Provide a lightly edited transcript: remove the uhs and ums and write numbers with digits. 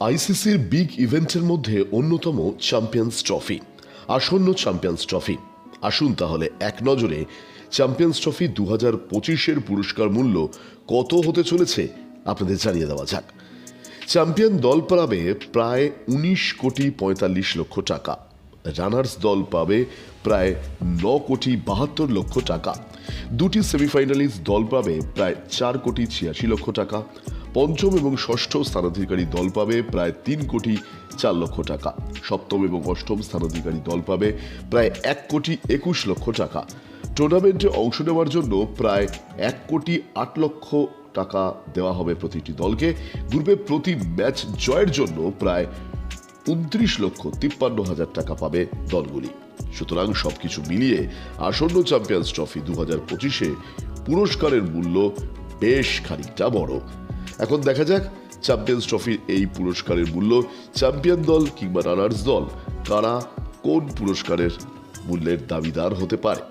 আইসিসির বিগ ইভেন্টের মধ্যে অন্যতম চ্যাম্পিয়ন্স ট্রফি। আসন্ন চ্যাম্পিয়ন্স ট্রফি। আসুন তাহলে এক নজরে চ্যাম্পিয়ন্স ট্রফি 2025-এর পুরস্কার মূল্য কত হতে চলেছে আপনাদের জানিয়ে দেওয়া যাক। চ্যাম্পিয়ন দল পাবে প্রায় 19,45,00,000 টাকা। রানার্স দল পাবে প্রায় 9,72,00,000 টাকা। দুটি সেমিফাইনালিস্ট দল পাবে প্রায় 4,86,00,000 টাকা। পঞ্চম এবং ষষ্ঠ স্থানাধিকারী দল পাবে প্রায় 3,04,00,000 টাকা। সপ্তম এবং অষ্টম স্থানাধিকারী দল পাবে প্রায় 1,21,00,000 টাকা। টুর্নামেন্টে অংশ নেওয়ার জন্য প্রায় 1,08,00,000 টাকা দেওয়া হবে প্রতিটি দলকে। গ্রুপে প্রতি ম্যাচ জয়ের জন্য প্রায় 29,53,000 টাকা পাবে দলগুলি। সুতরাং সবকিছু মিলিয়ে আসন্ন চ্যাম্পিয়ন্স ট্রফি 2025-এ পুরস্কারের মূল্য বেশ খানিকটা বড়। এখন দেখা যাক চ্যাম্পিয়ন্স ট্রফির এই পুরস্কারের মূল্য চ্যাম্পিয়ন দল কিংবা রানার্স দল কারা কোন পুরস্কারের মূল্যের দাবিদার হতে পারে।